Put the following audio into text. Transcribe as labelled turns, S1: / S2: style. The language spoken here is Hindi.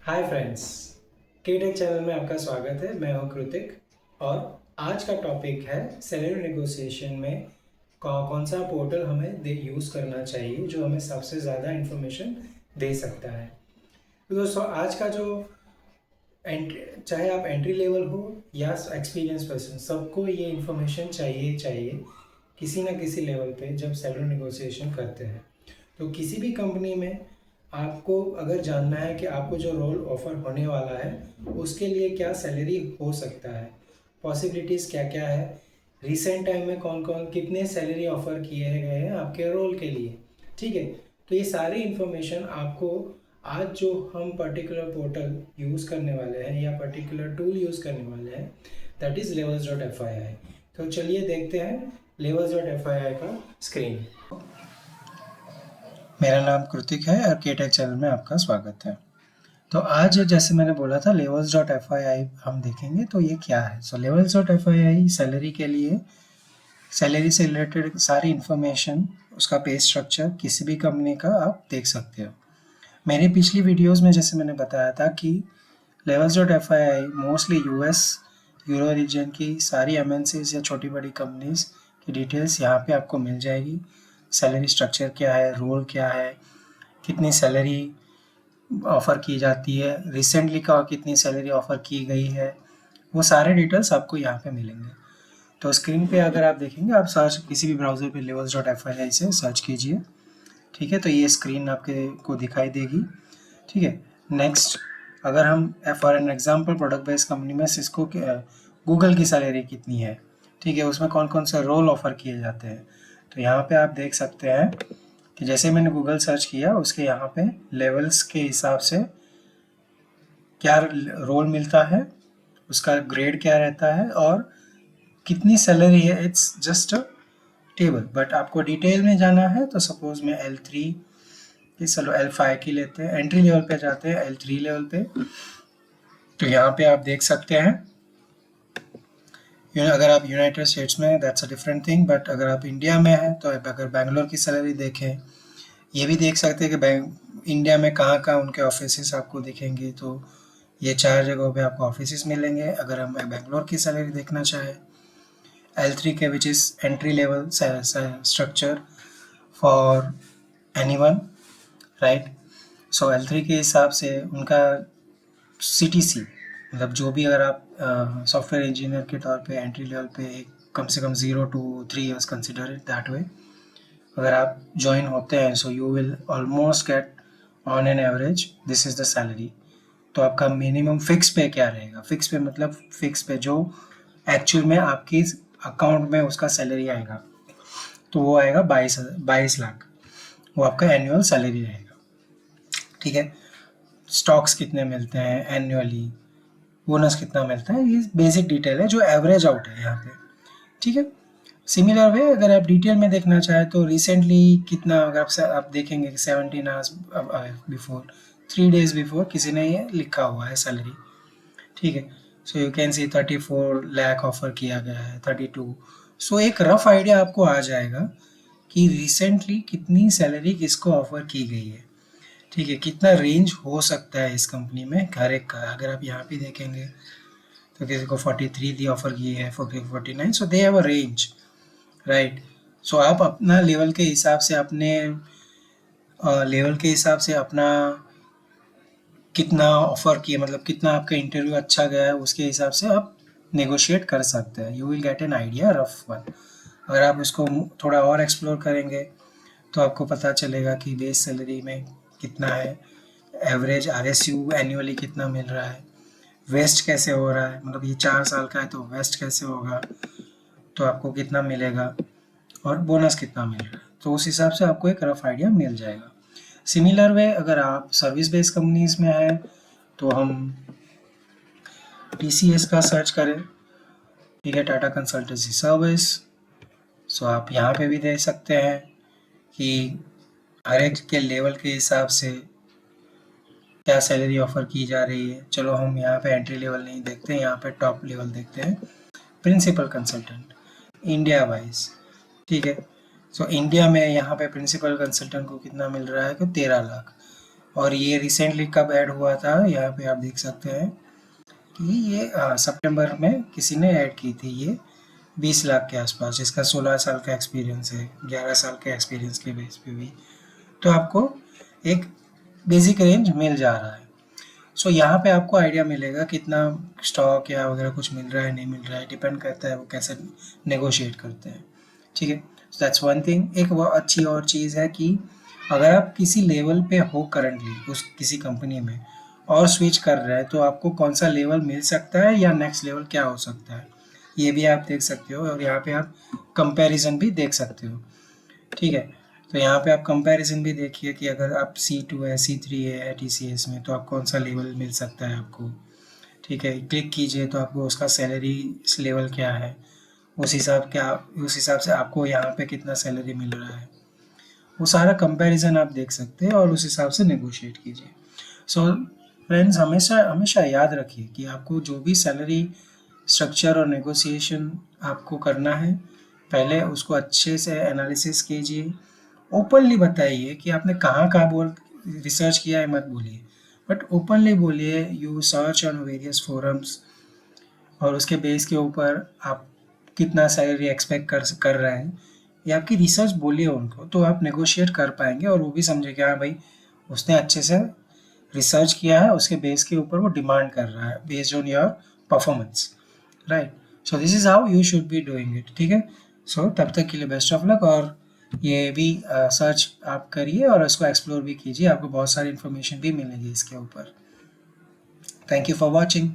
S1: हाय फ्रेंड्स, केटेक चैनल में आपका स्वागत है। मैं हूं कृतिक और आज का टॉपिक है सैलरी नेगोशिएशन में कौन सा पोर्टल हमें यूज़ करना चाहिए जो हमें सबसे ज़्यादा इन्फॉर्मेशन दे सकता है। तो दोस्तों, आज का जो चाहे आप एंट्री लेवल हो या एक्सपीरियंस पर्सन, सबको ये इन्फॉर्मेशन चाहिए किसी ना किसी लेवल पे जब सैलरी नेगोशिएशन करते हैं। तो किसी भी कंपनी में आपको अगर जानना है कि आपको जो रोल ऑफर होने वाला है उसके लिए क्या सैलरी हो सकता है, पॉसिबिलिटीज़ क्या क्या है, रिसेंट टाइम में कौन कौन कितने सैलरी ऑफर किए गए हैं आपके रोल के लिए, ठीक है। तो ये सारी इन्फॉर्मेशन आपको आज जो हम पर्टिकुलर पोर्टल यूज़ करने वाले हैं या पर्टिकुलर टूल यूज़ करने वाले हैं, दैट इज़ levels.fyi। तो चलिए देखते हैं levels.fyi का स्क्रीन। मेरा नाम कृतिक है और केटेक चैनल में आपका स्वागत है। तो आज जैसे मैंने बोला था levels.fyi हम देखेंगे तो ये क्या है। सो levels.fyi सैलरी के लिए, सैलरी से रिलेटेड सारी इन्फॉर्मेशन, उसका पे स्ट्रक्चर किसी भी कंपनी का आप देख सकते हो। मेरी पिछली वीडियोस में जैसे मैंने बताया था कि levels.fyi mostly US euro reason की सारी एमएनसीज या छोटी बड़ी कंपनीज की डिटेल्स यहाँ पे आपको मिल जाएगी। सैलरी स्ट्रक्चर क्या है, रोल क्या है, कितनी सैलरी ऑफ़र की जाती है, रिसेंटली का कितनी सैलरी ऑफ़र की गई है, वो सारे डिटेल्स आपको यहाँ पे मिलेंगे। तो स्क्रीन पे अगर आप देखेंगे, आप सर्च किसी भी ब्राउज़र पे levels.fyi से सर्च कीजिए, ठीक है। तो ये स्क्रीन आपके को दिखाई देगी, ठीक है। नेक्स्ट, अगर हम for an example product based company में सिस्को के गूगल की सैलरी कितनी है, ठीक है, उसमें कौन कौन से रोल ऑफ़र किए जाते हैं, तो यहाँ पे आप देख सकते हैं कि जैसे मैंने गूगल सर्च किया उसके यहाँ पे लेवल्स के हिसाब से क्या रोल मिलता है, उसका ग्रेड क्या रहता है और कितनी सैलरी है। It's just a table, but आपको डिटेल में जाना है तो सपोज मैं L3 की, चलो L5 की लेते हैं, एंट्री लेवल पे जाते हैं L3 लेवल पे। तो यहाँ पे आप देख सकते हैं, अगर आप यूनाइटेड स्टेट्स में that's a different thing, but अगर आप इंडिया में हैं तो अगर बैंगलोर की सैलरी देखें, ये भी देख सकते हैं कि इंडिया में कहाँ कहाँ उनके ऑफिस आपको दिखेंगे। तो ये 4 जगहों पे आपको ऑफिस मिलेंगे। अगर हम बेंगलोर की सैलरी देखना चाहें, L3 के which is entry level structure for anyone, right. So L3 के हिसाब से उनका CTC, मतलब जो भी, अगर आप सॉफ्टवेयर इंजीनियर के तौर पे एंट्री लेवल पे कम से कम 0 to 3 years consider it that way, अगर आप ज्वाइन होते हैं so you will almost get on an average this is the salary. तो आपका मिनिमम फिक्स पे क्या रहेगा, फिक्स पे मतलब फिक्स पे जो एक्चुअल में आपकी अकाउंट में उसका सैलरी आएगा, तो वो आएगा 22 लाख, वो आपका एनुअल सैलरी रहेगा, ठीक है। स्टॉक्स कितने मिलते हैं एनुअली, बोनस कितना मिलता है, ये बेसिक डिटेल है जो एवरेज आउट है यहाँ पे, ठीक है। सिमिलर वे अगर आप डिटेल में देखना चाहें तो रिसेंटली कितना, अगर आप देखेंगे कि 17 आवर्स बिफोर, 3 डेज बिफोर किसी ने ये लिखा हुआ है सैलरी, ठीक है। So you can see 34 lakh offer किया गया है, 32। सो एक रफ आइडिया आपको आ जाएगा कि रिसेंटली कितनी सैलरी किसको ऑफर की गई है, ठीक है, कितना रेंज हो सकता है इस कंपनी में हर एक का। अगर आप यहाँ पे देखेंगे तो किसी को 43 दी ऑफर की है, 49, so they have a range, right. So आप अपना लेवल के हिसाब से, अपने लेवल के हिसाब से अपना कितना ऑफर किया, मतलब कितना आपका इंटरव्यू अच्छा गया है, उसके हिसाब से आप नेगोशिएट कर सकते हैं। You will get an idea rough one. अगर आप उसको थोड़ा और एक्सप्लोर करेंगे तो आपको पता चलेगा कि बेस सैलरी में कितना है, एवरेज RSU एनुअली कितना मिल रहा है, वेस्ट कैसे हो रहा है, मतलब ये 4 साल का है तो वेस्ट कैसे होगा, तो आपको कितना मिलेगा और बोनस कितना मिल रहा है, तो उस हिसाब से आपको एक रफ आइडिया मिल जाएगा। सिमिलर वे अगर आप सर्विस बेस्ड कंपनीज में हैं तो हम TCS का सर्च करें, ठीक है, टाटा कंसल्टेंसी सर्विस। सो आप यहाँ पे भी देख सकते हैं कि हर एक के लेवल के हिसाब से क्या सैलरी ऑफर की जा रही है। चलो हम यहाँ पे एंट्री लेवल नहीं देखते हैं, यहाँ पे टॉप लेवल देखते हैं, प्रिंसिपल कंसल्टेंट इंडिया वाइज, ठीक है। सो इंडिया में यहाँ पे प्रिंसिपल कंसल्टेंट को कितना मिल रहा है कि 13 लाख, और ये रिसेंटली कब ऐड हुआ था, यहाँ पे आप देख सकते हैं कि ये सितंबर में किसी ने ऐड की थी ये 20 लाख के आसपास, जिसका 16 साल का एक्सपीरियंस है, 11 साल के एक्सपीरियंस के बेस पे भी। तो आपको एक बेसिक रेंज मिल जा रहा है। सो यहाँ पे आपको आइडिया मिलेगा कितना स्टॉक या वगैरह कुछ मिल रहा है नहीं मिल रहा है, डिपेंड करता है वो कैसे नेगोशिएट करते हैं। ठीक है, सो दैट्स वन थिंग। एक वो अच्छी और चीज़ है कि अगर आप किसी लेवल पे हो करंटली उस किसी कंपनी में और स्विच कर रहे हैं, तो आपको कौन सा लेवल मिल सकता है या नेक्स्ट लेवल क्या हो सकता है, ये भी आप देख सकते हो। और यहाँ पे आप कंपैरिजन भी देख सकते हो। ठीक है, तो यहाँ पे आप कंपैरिजन भी देखिए कि अगर आप C2 है, C3 है TCS में, तो आप कौन सा लेवल मिल सकता है आपको। ठीक है, क्लिक कीजिए तो आपको उसका सैलरी लेवल क्या है, उस हिसाब से आपको यहाँ पे कितना सैलरी मिल रहा है, वो सारा कंपैरिजन आप देख सकते हैं और उस हिसाब से नेगोशिएट कीजिए। सो फ्रेंड्स, हमेशा हमेशा याद रखिए कि आपको जो भी सैलरी स्ट्रक्चर और नेगोशिएशन आपको करना है, पहले उसको अच्छे से एनालिसिस कीजिए। ओपनली बताइए कि आपने कहाँ बोल रिसर्च किया है, मत बोलिए, बट ओपनली बोलिए you search on various forums, और उसके बेस के ऊपर आप कितना सैलरी एक्सपेक्ट कर रहे हैं, ये आपकी रिसर्च बोलिए उनको, तो आप नेगोशिएट कर पाएंगे और वो भी समझे कि हाँ भाई, उसने अच्छे से रिसर्च किया है, उसके बेस के ऊपर वो डिमांड कर रहा है based on your performance, right. So this is how you should be doing it. ठीक है, सो तब तक के लिए बेस्ट ऑफ लक, और ये भी सर्च आप करिए और इसको एक्सप्लोर भी कीजिए, आपको बहुत सारी इन्फॉर्मेशन भी मिलेगी इसके ऊपर। Thank you for watching.